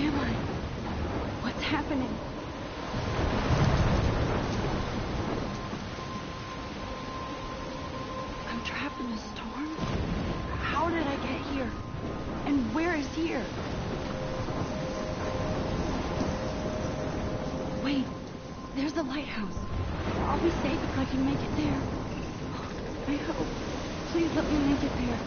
am I? What's happening? I'm trapped in a storm? How did I get here? And where is here? Wait, there's the lighthouse. I'll be safe if I can make it there. I hope. Please let me make it there.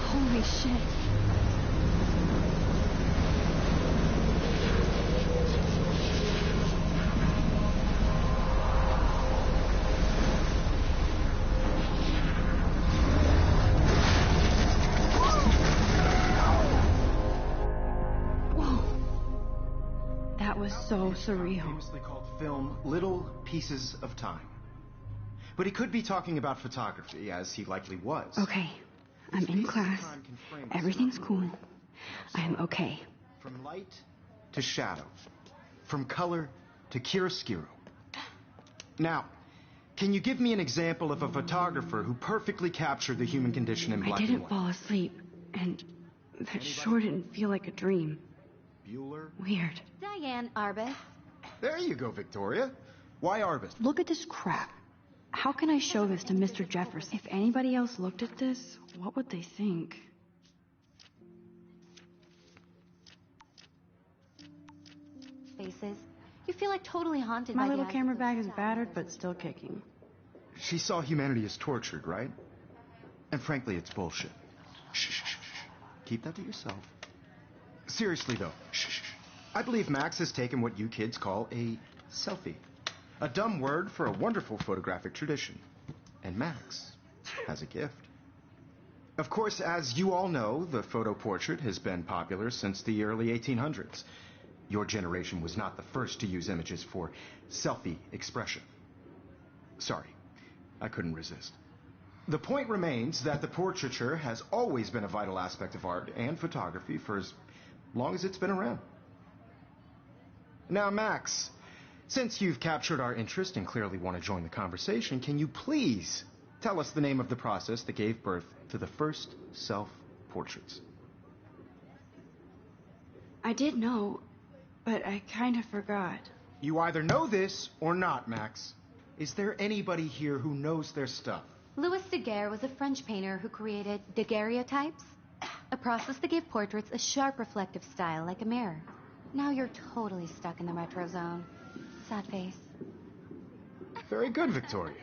Holy shit. Whoa. That was so surreal. Famously called film Little Pieces of Time. But he could be talking about photography, as he likely was. Okay. I'm in class. Everything's cool. I'm okay. From light to shadow. From color to chiaroscuro. Now, can you give me an example of a photographer who perfectly captured the human condition in black and I didn't white? fall asleep, and that sure didn't feel like a dream. Bueller? Weird. Diane Arbus. There you go, Victoria. Why Arbus? Look at this crap. How can I show this to Mr. Jefferson? If anybody else looked at this, what would they think? Faces. You feel like totally haunted by My the little eyes camera of bag those is shadows. battered, but still kicking. She saw humanity as tortured, right? And frankly, it's bullshit. Shh, shh, shh, shh. Keep that to yourself. Seriously, though, shh, shh, shh. I believe Max has taken what you kids call a selfie. A dumb word for a wonderful photographic tradition. And Max has a gift. Of course, as you all know, the photo portrait has been popular since the early 1800s. Your generation was not the first to use images for selfie expression. Sorry, I couldn't resist. The point remains that the portraiture has always been a vital aspect of art and photography for as long as it's been around. Now, Max, since you've captured our interest and clearly want to join the conversation, can you please tell us the name of the process that gave birth to the first self-portraits? I did know, but I kind of forgot. You either know this or not, Max. Is there anybody here who knows their stuff? Louis Daguerre was a French painter who created daguerreotypes, a process that gave portraits a sharp reflective style like a mirror. Now you're totally stuck in the retro zone. Sad face. Very good, Victoria.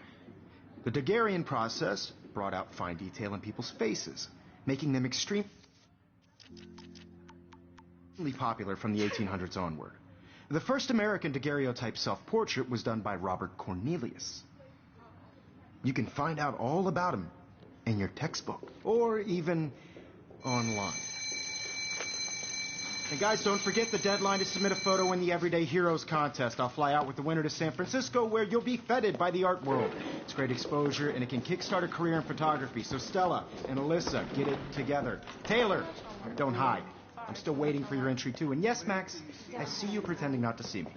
The Daguerrean process brought out fine detail in people's faces, making them extremely popular from the 1800s onward. The first American daguerreotype self-portrait was done by Robert Cornelius. You can find out all about him in your textbook, or even online. And guys, don't forget the deadline to submit a photo in the Everyday Heroes contest. I'll fly out with the winner to San Francisco, where you'll be feted by the art world. It's great exposure, and it can kickstart a career in photography. So Stella and Alyssa, get it together. Taylor, don't hide. I'm still waiting for your entry, too. And yes, Max, I see you pretending not to see me.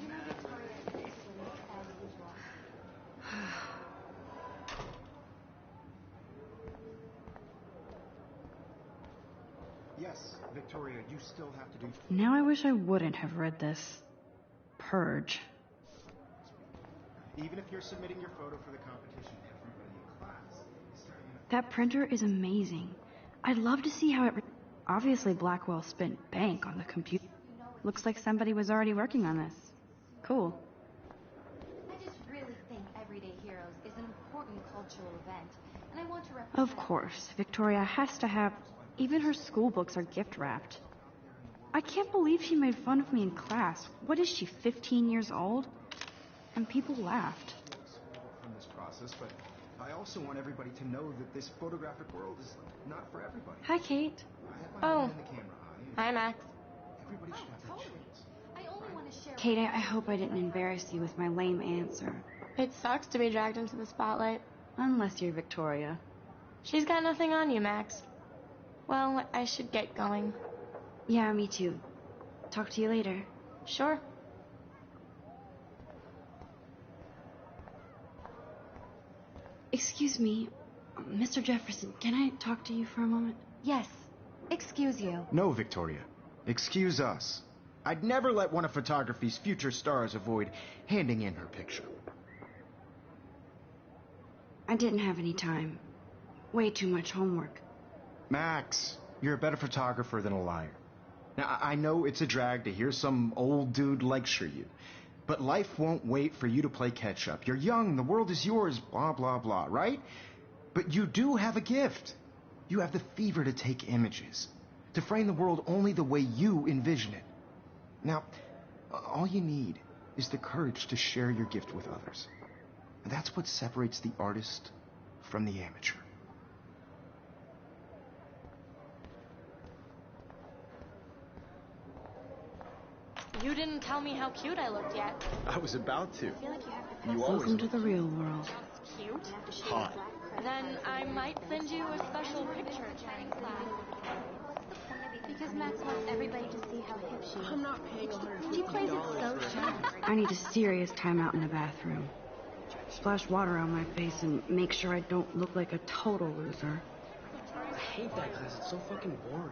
Yes, Victoria, you still have to do... Now I wish I wouldn't have read this. Purge. Even if you're submitting your photo for the competition, everybody in class is starting... That printer is amazing. I'd love to see how it... Obviously Blackwell spent bank on the computer. Looks like somebody was already working on this. Cool. I just really think Everyday Heroes is an important cultural event, and I want to represent... Of course, Victoria has to have... Even her school books are gift wrapped. I can't believe she made fun of me in class. What is she, 15 years old? And people laughed. From this process, but I also want everybody to know that this photographic world is not for everybody. Hi, Kate. I have my hand in the camera eye. Hi, Max. Everybody should have that chance. I only want to share. Kate, I hope I didn't embarrass you with my lame answer. It sucks to be dragged into the spotlight. Unless you're Victoria. She's got nothing on you, Max. Well, I should get going. Yeah, me too. Talk to you later. Sure. Excuse me, Mr. Jefferson, can I talk to you for a moment? Yes. Excuse you. No, Victoria. Excuse us. I'd never let one of photography's future stars avoid handing in her picture. I didn't have any time. Way too much homework. Max, you're a better photographer than a liar. Now, I know it's a drag to hear some old dude lecture you, but life won't wait for you to play catch-up. You're young, the world is yours, blah, blah, blah, right? But you do have a gift. You have the fever to take images, to frame the world only the way you envision it. Now, all you need is the courage to share your gift with others. And that's what separates the artist from the amateur. You didn't tell me how cute I looked yet. I was about to. I feel like you have to You Welcome always to the real world. cute. hot. Then I might send you a special picture. Because Max wants everybody to see how hip she is. I'm not paying $150. She plays it so sharp. I need a serious timeout in the bathroom. Splash water on my face and make sure I don't look like a total loser. I hate that class. It's so fucking boring.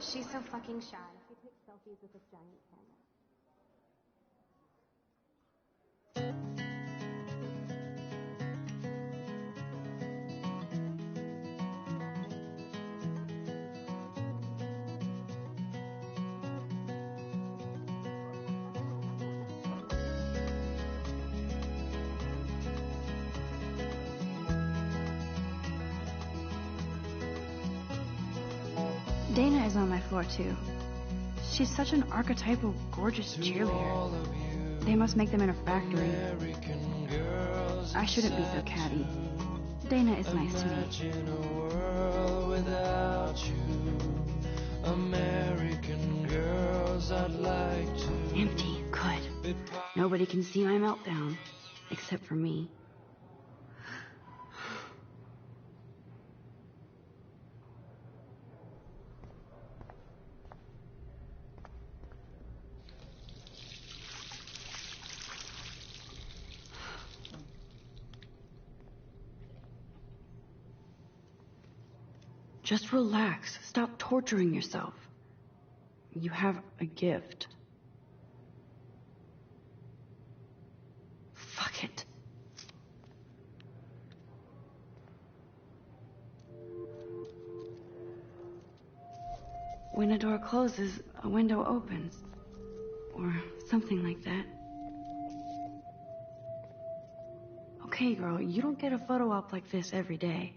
She's so fucking shy. She takes selfies with a giant camera. Dana is on my floor, too. She's such an archetypal, gorgeous cheerleader. They must make them in a factory. I shouldn't be so catty. Dana is nice to me. Empty. Good. Nobody can see my meltdown. Except for me. Just relax. Stop torturing yourself. You have a gift. Fuck it. When a door closes, a window opens. Or something like that. Okay, girl, you don't get a photo op like this every day.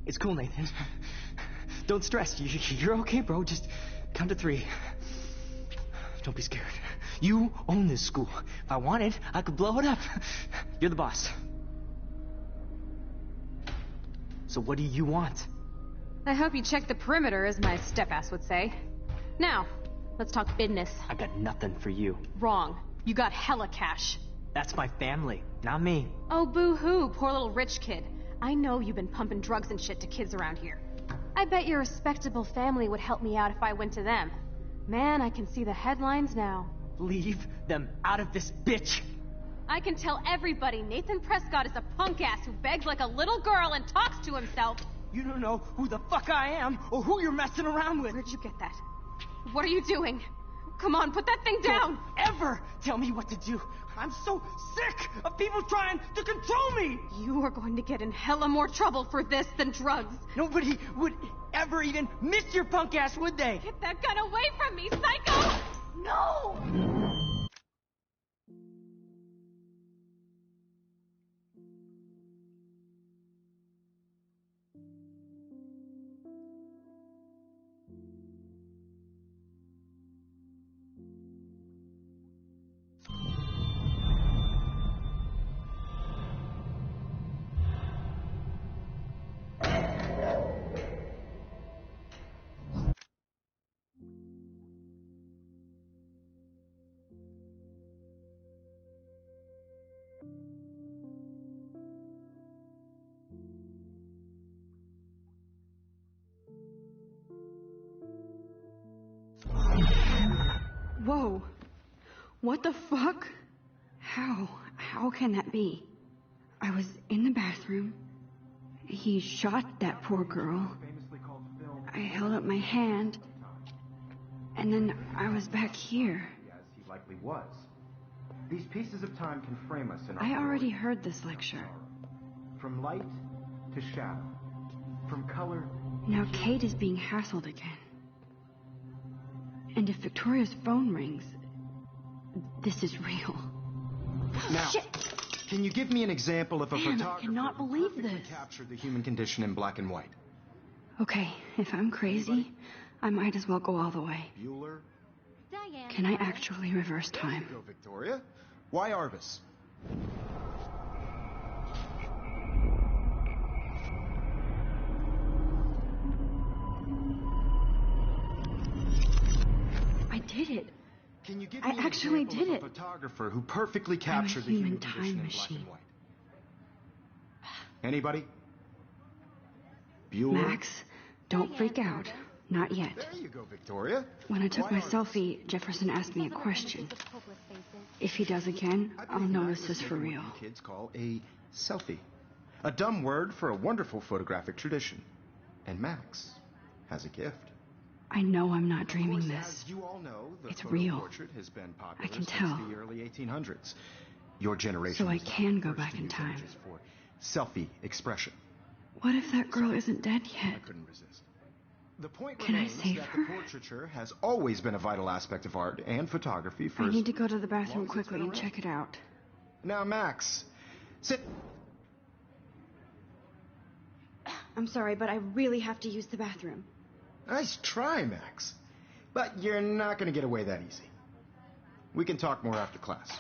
It's cool, Nathan. Don't stress. You're okay, bro. Just count to 3. Don't be scared. You own this school. If I wanted, I could blow it up. You're the boss. So what do you want? I hope you checked the perimeter, as my step-ass would say. Now, let's talk business. I got nothing for you. Wrong. You got hella cash. That's my family, not me. Oh, boo-hoo, poor little rich kid. I know you've been pumping drugs and shit to kids around here. I bet your respectable family would help me out if I went to them. Man, I can see the headlines now. Leave them out of this bitch. I can tell everybody Nathan Prescott is a punk ass who begs like a little girl and talks to himself. You don't know who the fuck I am or who you're messing around with. Where'd you get that? What are you doing? Come on, put that thing down! Don't ever tell me what to do. I'm so sick of people trying to control me. You are going to get in hella more trouble for this than drugs. Nobody would ever even miss your punk ass, would they? Get that gun away from me, psycho! No! Whoa. What the fuck? How can that be? I was in the bathroom. He shot that poor girl. I held up my hand. And then I was back here. As he likely was. These pieces of time can frame us in our I already world. heard this lecture. From light to shadow. From color. Now Kate is being hassled again. And if Victoria's phone rings, this is real. Now, Shit! can you give me an example of a Man, I photographer cannot who believe perfectly this. captured the human condition in black and white? Okay, if I'm crazy, I might as well go all the way. Bueller? Diane. Can I actually reverse time? Go, Victoria. Why Arvis? I did it. Can you give I me an actually example did of a it. photographer who perfectly captured the human human time condition in black machine. and white? Anybody? Bueller? Max, don't freak out. Not yet. There you go, Victoria. When I took Why my Arvis? selfie, Jefferson asked me a question. If he does again, I I'll believe know Max this was is for making real. what you kids call a selfie. A dumb word for a wonderful photographic tradition. And Max has a gift. I know I'm not Of dreaming course, this. as you all know, the It's photo real. portrait has been popular I can since tell. the early 1800s. Your generation So I was the can go first back to in use time. images for selfie expression. What if that girl isn't dead I yet? couldn't resist. The point Can I remains save that her? the portraiture has always been a vital aspect of art and photography for I as need to go to the long bathroom as it's quickly been and around. check it out. Now, Max, sit. I'm sorry, but I really have to use the bathroom. Nice try, Max. But you're not going to get away that easy. We can talk more after class.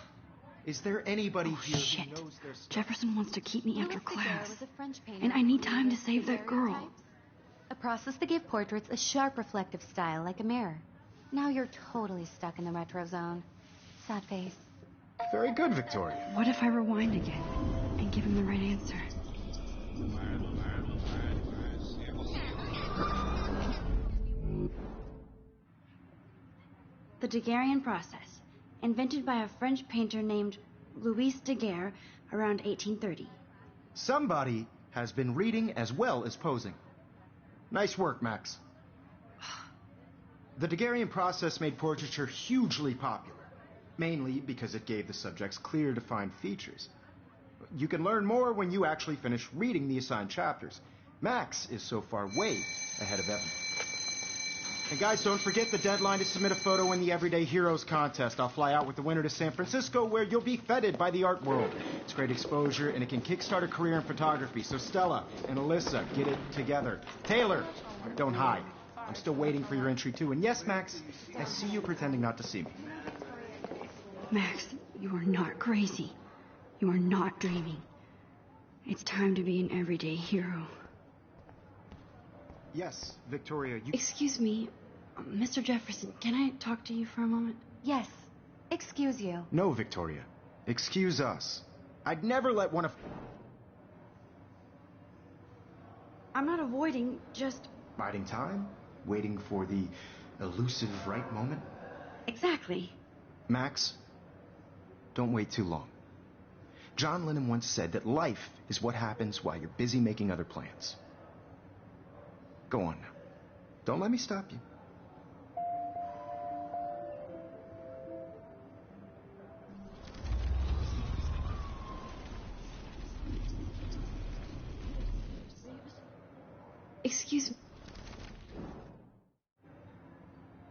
Is there anybody Oh, here shit. who knows their stuff? Jefferson wants to keep me after Louis Daguerre class. was a French painter And I who need time to created save that girl. daguerreotypes, a process that gave portraits a sharp reflective style like a mirror. Now you're totally stuck in the retro zone. Sad face. Very good, Victoria. What if I rewind again and give him the right answer? The Daguerrean process, invented by a French painter named Louis Daguerre around 1830. Somebody has been reading as well as posing. Nice work, Max. The Daguerrean process made portraiture hugely popular, mainly because it gave the subjects clear, defined features. You can learn more when you actually finish reading the assigned chapters. Max is so far way ahead of Evan. And guys, don't forget the deadline to submit a photo in the Everyday Heroes contest. I'll fly out with the winner to San Francisco, where you'll be feted by the art world. It's great exposure, and it can kickstart a career in photography. So Stella and Alyssa, get it together. Taylor, don't hide. I'm still waiting for your entry, too. And yes, Max, I see you pretending not to see me. Max, you are not crazy. You are not dreaming. It's time to be an everyday hero. Yes, Victoria, you... Excuse me, Mr. Jefferson, can I talk to you for a moment? Yes. Excuse you. No, Victoria. Excuse us. I'd never let one of... I'm not avoiding, just... Biding time? Waiting for the elusive right moment? Exactly. Max, don't wait too long. John Lennon once said that life is what happens while you're busy making other plans. Go on now. Don't let me stop you.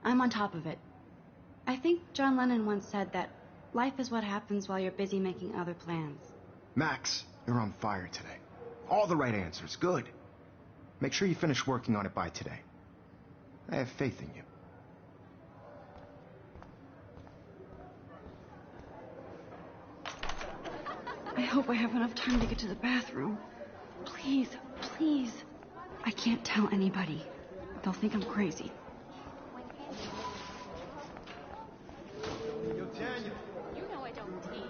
I'm on top of it. I think John Lennon once said that life is what happens while you're busy making other plans. Max, you're on fire today. All the right answers. Good. Make sure you finish working on it by today. I have faith in you. I hope I have enough time to get to the bathroom. Please, please. I can't tell anybody. They'll think I'm crazy. Yo, Tanya. You know I don't tease.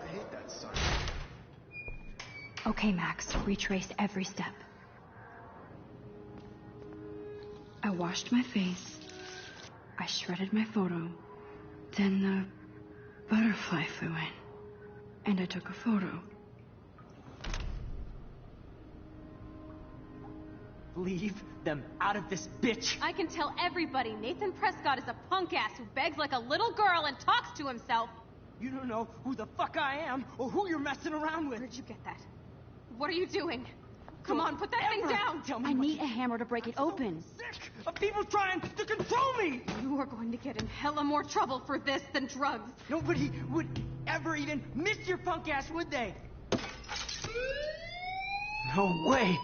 I hate that son. Okay, Max. Retrace every step. I washed my face. I shredded my photo. Then the butterfly flew in. And I took a photo. Leave them out of this, bitch! I can tell everybody Nathan Prescott is a punk ass who begs like a little girl and talks to himself. You don't know who the fuck I am or who you're messing around with. Where'd you get that? What are you doing? Come on, put that thing down! Tell me I what need a hammer to break it open. sick of people trying to control me! You are going to get in hella more trouble for this than drugs. Nobody would ever even miss your punk ass, would they? No way!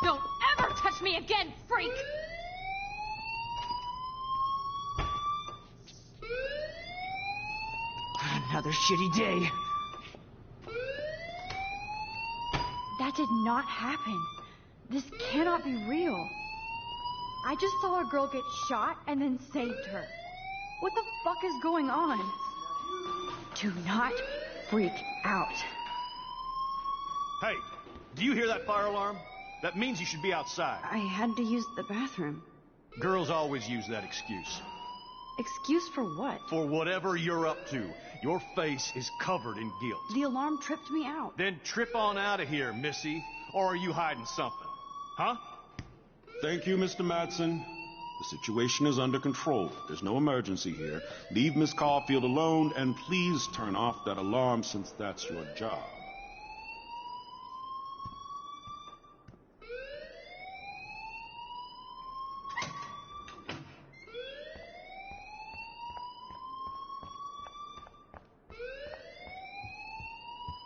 Don't ever touch me again, freak! Another shitty day. That did not happen. This cannot be real. I just saw a girl get shot and then saved her. What the fuck is going on? Do not freak out. Hey, do you hear that fire alarm? That means you should be outside. I had to use the bathroom. Girls always use that excuse. Excuse for what? For whatever you're up to, your face is covered in guilt. The alarm tripped me out. Then trip on out of here, Missy. Or are you hiding something? Huh? Thank you, Mr. Madsen. The situation is under control. There's no emergency here. Leave Miss Caulfield alone, and please turn off that alarm since that's your job.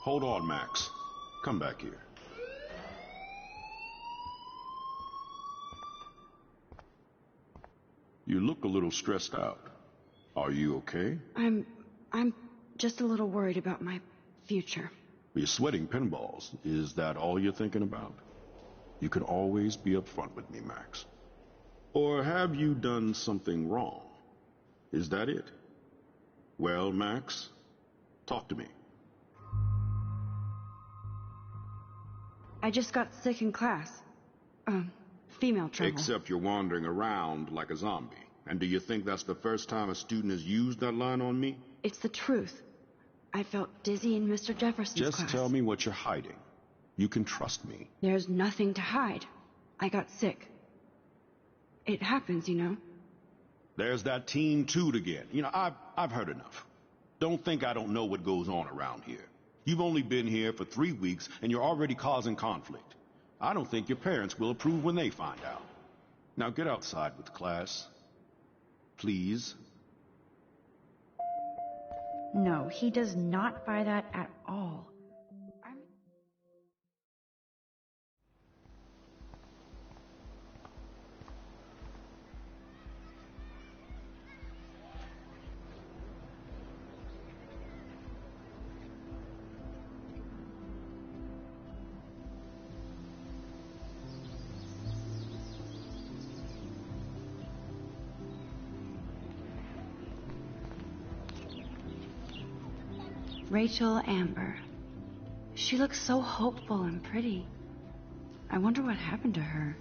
Hold on, Max. Come back here. You look a little stressed out. Are you okay? I'm just a little worried about my future. You're sweating pinballs. Is that all you're thinking about? You can always be upfront with me, Max. Or have you done something wrong? Is that it? Well, Max, talk to me. I just got sick in class. Female trouble. Except you're wandering around like a zombie. And do you think that's the first time a student has used that line on me? It's the truth. I felt dizzy in Mr. Jefferson's class. Just tell me what you're hiding. You can trust me. There's nothing to hide. I got sick. It happens, you know. There's that teen toot again. You know, I've heard enough. Don't think I don't know what goes on around here. You've only been here for 3 weeks, and you're already causing conflict. I don't think your parents will approve when they find out. Now get outside with class. Please. No, he does not buy that at all. Rachel Amber. She looks so hopeful and pretty. I wonder what happened to her.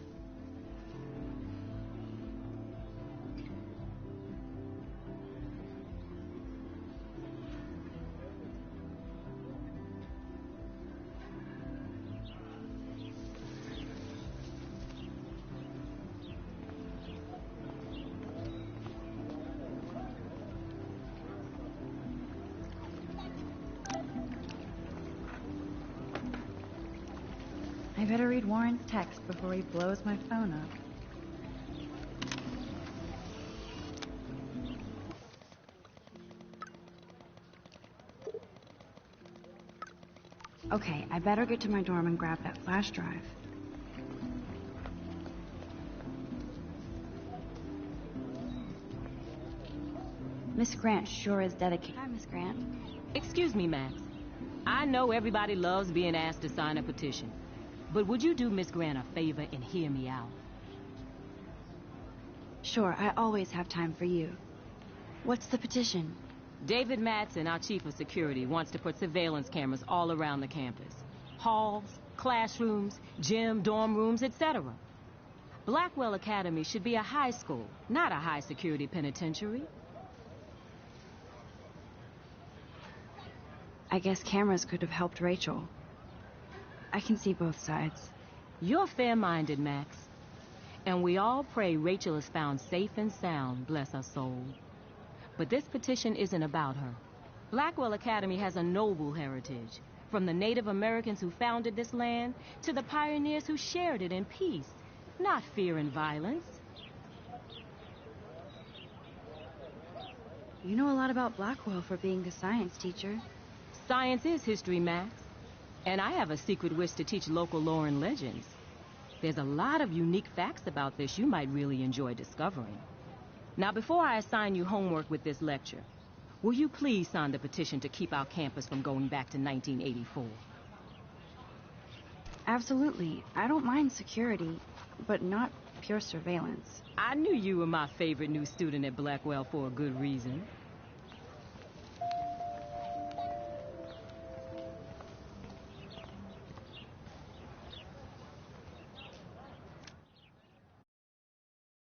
I better read Warren's text before he blows my phone up. Okay, I better get to my dorm and grab that flash drive. Miss Grant sure is dedicated. Hi, Miss Grant. Excuse me, Max. I know everybody loves being asked to sign a petition, but would you do Miss Grant a favor and hear me out? Sure, I always have time for you. What's the petition? David Madsen, our chief of security, wants to put surveillance cameras all around the campus. Halls, classrooms, gym, dorm rooms, etc. Blackwell Academy should be a high school, not a high-security penitentiary. I guess cameras could have helped Rachel. I can see both sides. You're fair-minded, Max. And we all pray Rachel is found safe and sound, bless her soul. But this petition isn't about her. Blackwell Academy has a noble heritage, from the Native Americans who founded this land to the pioneers who shared it in peace, not fear and violence. You know a lot about Blackwell for being the science teacher. Science is history, Max. And I have a secret wish to teach local lore and legends. There's a lot of unique facts about this you might really enjoy discovering. Now, before I assign you homework with this lecture, will you please sign the petition to keep our campus from going back to 1984? Absolutely. I don't mind security, but not pure surveillance. I knew you were my favorite new student at Blackwell for a good reason.